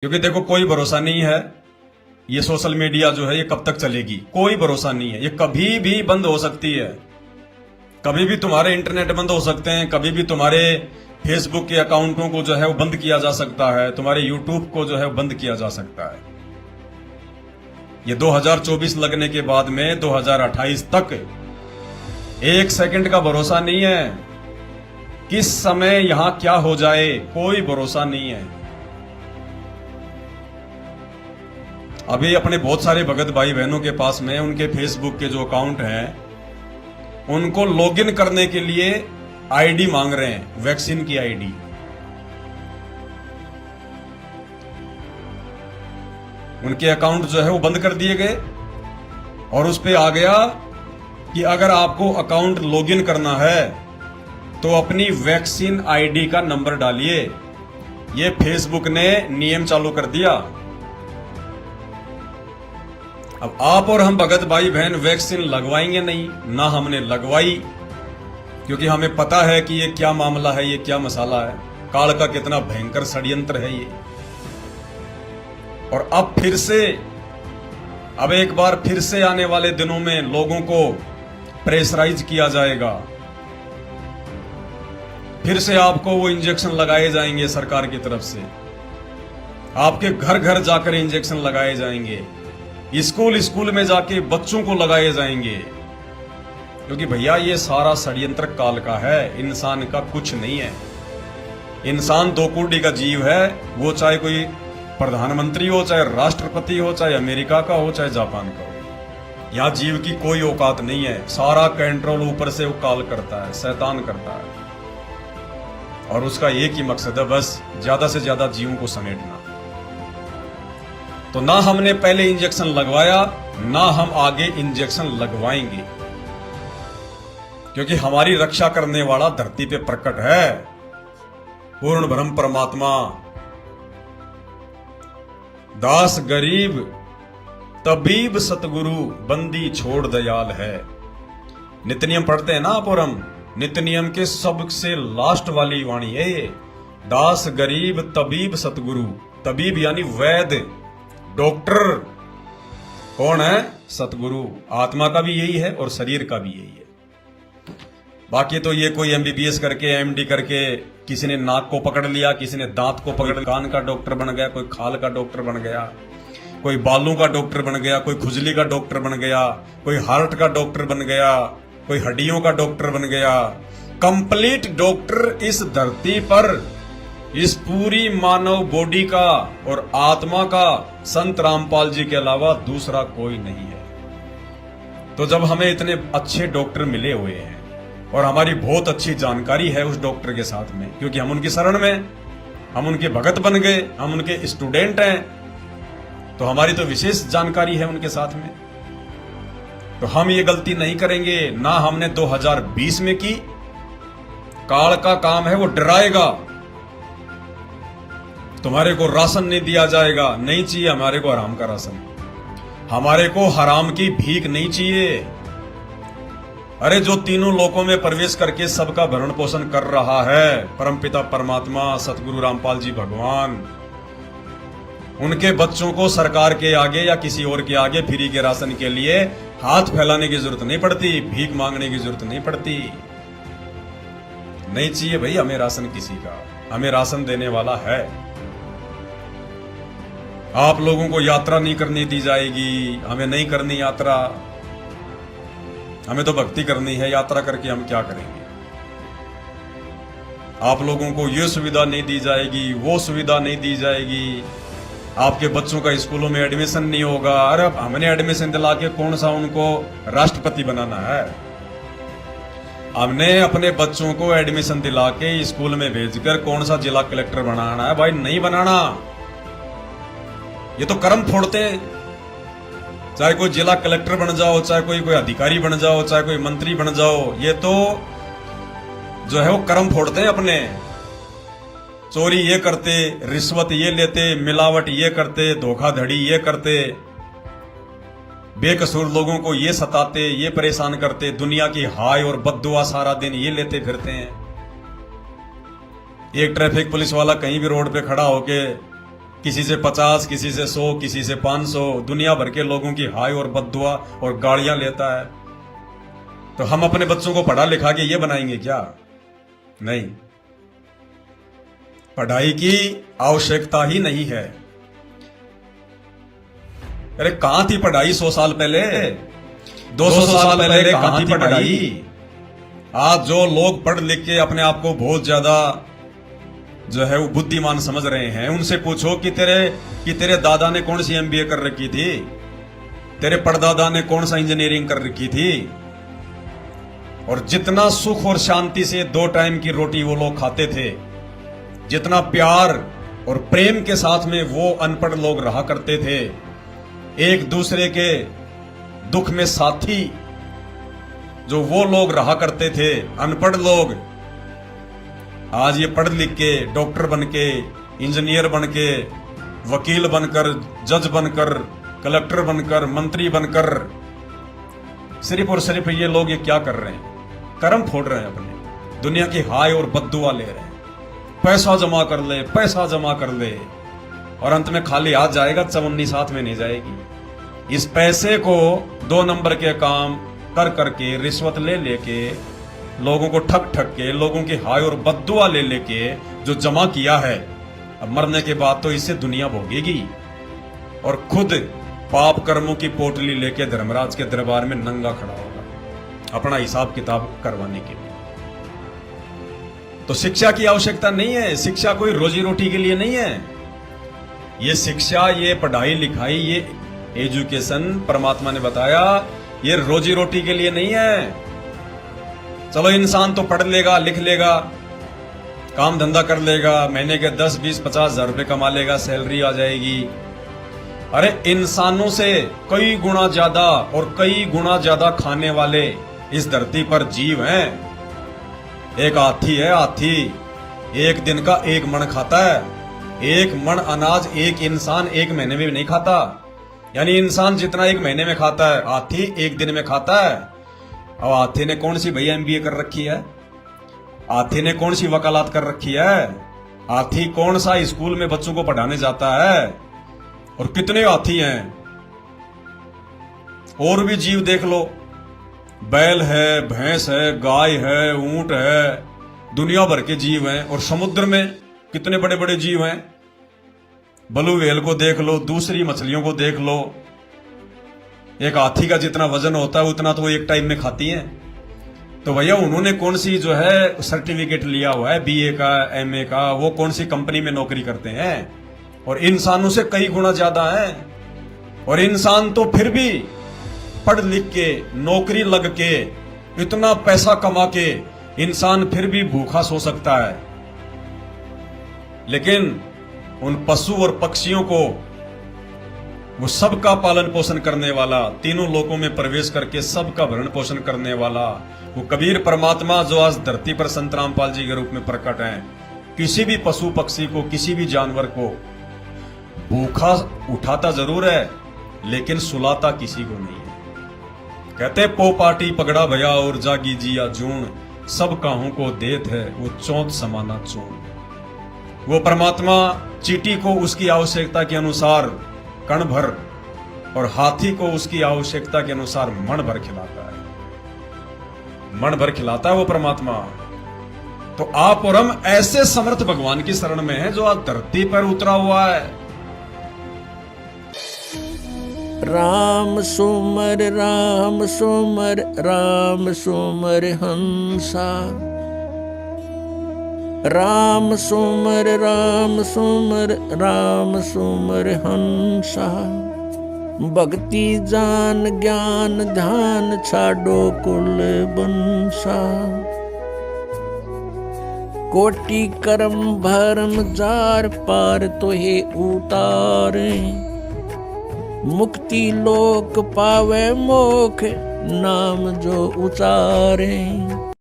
क्योंकि देखो कोई भरोसा नहीं है, ये सोशल मीडिया जो है ये कब तक चलेगी, कोई भरोसा नहीं है। ये कभी भी बंद हो सकती है, कभी भी तुम्हारे इंटरनेट बंद हो सकते हैं, कभी भी तुम्हारे फेसबुक के अकाउंटों को जो है वो बंद किया जा सकता है, तुम्हारे यूट्यूब को जो है वो बंद किया जा सकता है। ये 2024 लगने के बाद में 2028 तक एक सेकंड का भरोसा नहीं है। किस समय यहां क्या हो जाए कोई भरोसा नहीं है। अभी अपने बहुत सारे भगत भाई बहनों के पास में उनके फेसबुक के जो अकाउंट हैं उनको लॉगिन करने के लिए आईडी मांग रहे हैं, वैक्सीन की आईडी। उनके अकाउंट जो है वो बंद कर दिए गए और उस पे आ गया कि अगर आपको अकाउंट लॉगिन करना है तो अपनी वैक्सीन आईडी का नंबर डालिए। ये फेसबुक ने नियम चालू कर दिया। अब आप और हम भगत भाई बहन वैक्सीन लगवाएंगे नहीं, ना हमने लगवाई, क्योंकि हमें पता है कि ये क्या मामला है, ये क्या मसाला है, काल का कितना भयंकर षड्यंत्र है ये। और अब फिर से, अब एक बार फिर से आने वाले दिनों में लोगों को प्रेशराइज किया जाएगा, फिर से आपको वो इंजेक्शन लगाए जाएंगे सरकार की तरफ से, आपके घर घर जाकर इंजेक्शन लगाए जाएंगे, स्कूल में जाके बच्चों को लगाए जाएंगे। क्योंकि भैया ये सारा षड्यंत्र काल का है, इंसान का कुछ नहीं है। इंसान दो कौड़ी का जीव है, वो चाहे कोई प्रधानमंत्री हो, चाहे राष्ट्रपति हो, चाहे अमेरिका का हो, चाहे जापान का हो। यहां जीव की कोई औकात नहीं है। सारा कंट्रोल ऊपर से वो काल करता है, शैतान करता है, और उसका एक ही मकसद है, बस ज्यादा से ज्यादा जीवों को समेटना। तो ना हमने पहले इंजेक्शन लगवाया, ना हम आगे इंजेक्शन लगवाएंगे, क्योंकि हमारी रक्षा करने वाला धरती पे प्रकट है, पूर्ण ब्रह्म परमात्मा। दास गरीब तबीब सतगुरु, बंदी छोड़ दयाल है। नित्य नियम पढ़ते हैं ना आप और हम, नित्य नियम के सबसे लास्ट वाली वाणी है ये, दास गरीब तबीब सतगुरु। तबीब यानी वैद्य, डॉक्टर कौन है? सतगुरु। आत्मा का भी यही है और शरीर का भी यही है। बाकी तो ये कोई एमबीबीएस करके, एमडी करके, किसी ने नाक को पकड़ लिया, किसी ने दांत को पकड़, कान का डॉक्टर बन गया, कोई खाल का डॉक्टर बन गया, कोई बालों का डॉक्टर बन गया, कोई खुजली का डॉक्टर बन गया, कोई हार्ट का डॉक्टर बन गया, कोई हड्डियों का डॉक्टर बन गया। कंप्लीट डॉक्टर इस धरती पर, इस पूरी मानव बॉडी का और आत्मा का संत रामपाल जी के अलावा दूसरा कोई नहीं है। तो जब हमें इतने अच्छे डॉक्टर मिले हुए हैं और हमारी बहुत अच्छी जानकारी है उस डॉक्टर के साथ में, क्योंकि हम उनकी शरण में, हम उनके भगत बन गए, हम उनके स्टूडेंट हैं, तो हमारी तो विशेष जानकारी है उनके साथ में, तो हम ये गलती नहीं करेंगे। ना हमने 2020 में की। काल का काम है, वो डराएगा, तुम्हारे को राशन नहीं दिया जाएगा, नहीं चाहिए हमारे को हराम का राशन, हमारे को हराम की भीख नहीं चाहिए। अरे जो तीनों लोकों में प्रवेश करके सबका भरण पोषण कर रहा है, परमपिता परमात्मा सतगुरु रामपाल जी भगवान, उनके बच्चों को सरकार के आगे या किसी और के आगे फ्री के राशन के लिए हाथ फैलाने की जरूरत नहीं पड़ती, भीख मांगने की जरूरत नहीं पड़ती। नहीं चाहिए भाई हमें राशन किसी का, हमें राशन देने वाला है। आप लोगों को यात्रा नहीं करनी दी जाएगी, हमें नहीं करनी यात्रा, हमें तो भक्ति करनी है, यात्रा करके हम क्या करेंगे। आप लोगों को ये सुविधा नहीं दी जाएगी, वो सुविधा नहीं दी जाएगी, आपके बच्चों का स्कूलों में एडमिशन नहीं होगा। अरे हमने एडमिशन दिला के कौन सा उनको राष्ट्रपति बनाना है? हमने अपने बच्चों को एडमिशन दिला के स्कूल में भेजकर कौन सा जिला कलेक्टर बनाना है? भाई नहीं बनाना। ये तो कर्म फोड़ते हैं। चाहे कोई जिला कलेक्टर बन जाओ, चाहे कोई अधिकारी बन जाओ, चाहे कोई मंत्री बन जाओ, ये तो जो है वो कर्म फोड़ते हैं अपने। चोरी ये करते, रिश्वत ये लेते, मिलावट ये करते, धोखाधड़ी ये करते, बेकसूर लोगों को ये सताते, ये परेशान करते, दुनिया की हाय और बद्दुआ सारा दिन ये लेते फिरते हैं। एक ट्रैफिक पुलिस वाला कहीं भी रोड पे खड़ा होके किसी से 50, किसी से 100, किसी से 500, दुनिया भर के लोगों की हाय और बद्दुआ और गालियां लेता है। तो हम अपने बच्चों को पढ़ा लिखा के ये बनाएंगे क्या? नहीं, पढ़ाई की आवश्यकता ही नहीं है। अरे कहां थी पढ़ाई 100 साल पहले, 200 साल पहले कहां थी पढ़ाई? आज जो लोग पढ़ लिख के अपने आप को बहुत ज्यादा जो है वो बुद्धिमान समझ रहे हैं, उनसे पूछो कि तेरे दादा ने कौन सी एमबीए कर रखी थी, तेरे परदादा ने कौन सा इंजीनियरिंग कर रखी थी। और जितना सुख और शांति से 2 टाइम की रोटी वो लोग खाते थे, जितना प्यार और प्रेम के साथ में वो अनपढ़ लोग रहा करते थे, एक दूसरे के दुख में साथी जो वो लोग रहा करते थे, अनपढ़ लोग आज ये पढ़ लिख के डॉक्टर बन के, इंजीनियर बन के, वकील बनकर, जज बनकर, कलेक्टर बनकर, मंत्री बनकर, सिर्फ और सिर्फ ये लोग ये क्या कर रहे हैं? कर्म फोड़ रहे हैं, अपने दुनिया की हाय और बद्दुआ ले रहे हैं। पैसा जमा कर ले, पैसा जमा कर ले, और अंत में खाली हाथ जाएगा, चवन्नी साथ में नहीं जाएगी। इस पैसे को 2 नंबर के काम कर करके, रिश्वत ले लेके, लोगों को ठग ठग के, लोगों की हाय और बद्दुआ ले लेके जो जमा किया है, अब मरने के बाद तो इससे दुनिया भोगेगी और खुद पाप कर्मों की पोटली लेके धर्मराज के दरबार में नंगा खड़ा होगा अपना हिसाब किताब करवाने के लिए। तो शिक्षा की आवश्यकता नहीं है। शिक्षा कोई रोजी रोटी के लिए नहीं है। ये शिक्षा, ये पढ़ाई लिखाई, ये एजुकेशन परमात्मा ने बताया ये रोजी रोटी के लिए नहीं है। चलो इंसान तो पढ़ लेगा, लिख लेगा, काम धंधा कर लेगा, महीने के 10, 20, 50 हजार रुपए कमा लेगा, सैलरी आ जाएगी। अरे इंसानों से कई गुना ज्यादा और कई गुना ज्यादा खाने वाले इस धरती पर जीव हैं। एक हाथी है, हाथी एक दिन का 1 मन खाता है। 1 मन अनाज एक इंसान 1 महीने में भी नहीं खाता। यानी इंसान जितना 1 महीने में खाता है, हाथी 1 दिन में खाता है। अब हाथी ने कौन सी भैया एमबीए कर रखी है? हाथी ने कौन सी वकालत कर रखी है? हाथी कौन सा स्कूल में बच्चों को पढ़ाने जाता है? और कितने हाथी हैं? और भी जीव देख लो, बैल है, भैंस है, गाय है, ऊंट है, दुनिया भर के जीव हैं। और समुद्र में कितने बड़े बड़े जीव हैं। ब्लू व्हेल को देख लो, दूसरी मछलियों को देख लो। एक हाथी का जितना वजन होता है उतना तो वो एक टाइम में खाती हैं। तो भैया उन्होंने कौन सी जो है सर्टिफिकेट लिया हुआ है, बीए का, एमए का, वो कौन सी कंपनी में नौकरी करते हैं? और इंसानों से कई गुना ज्यादा है। और इंसान तो फिर भी पढ़ लिख के, नौकरी लग के, इतना पैसा कमा के इंसान फिर भी भूखा सो सकता है। लेकिन उन पशु और पक्षियों को वो सबका पालन पोषण करने वाला, तीनों लोकों में प्रवेश करके सबका भरण पोषण करने वाला वो कबीर परमात्मा जो आज धरती पर संत रामपाल जी के रूप में प्रकट हैं, किसी भी पशु पक्षी को, किसी भी जानवर को भूखा उठाता जरूर है लेकिन सुलाता किसी को नहीं है। कहते पोपाटी पगड़ा भया और जागी जिया जून, सब काहों को देत है वो चौथ समाना चून। वो परमात्मा चींटी को उसकी आवश्यकता के अनुसार कण भर और हाथी को उसकी आवश्यकता के अनुसार मण भर खिलाता है। मण भर खिलाता है वो परमात्मा। तो आप और हम ऐसे समर्थ भगवान की शरण में हैं जो आज धरती पर उतरा हुआ है। राम सुमर राम सुमर राम सुमर हंसा, राम सुमर राम सुमर राम सुमर हंसा। भक्ति जान ज्ञान ध्यान छाडो कुल बंसा। कोटि कर्म भरम जार पार तो हे उतारे, मुक्ति लोक पावे मोख नाम जो उचारे।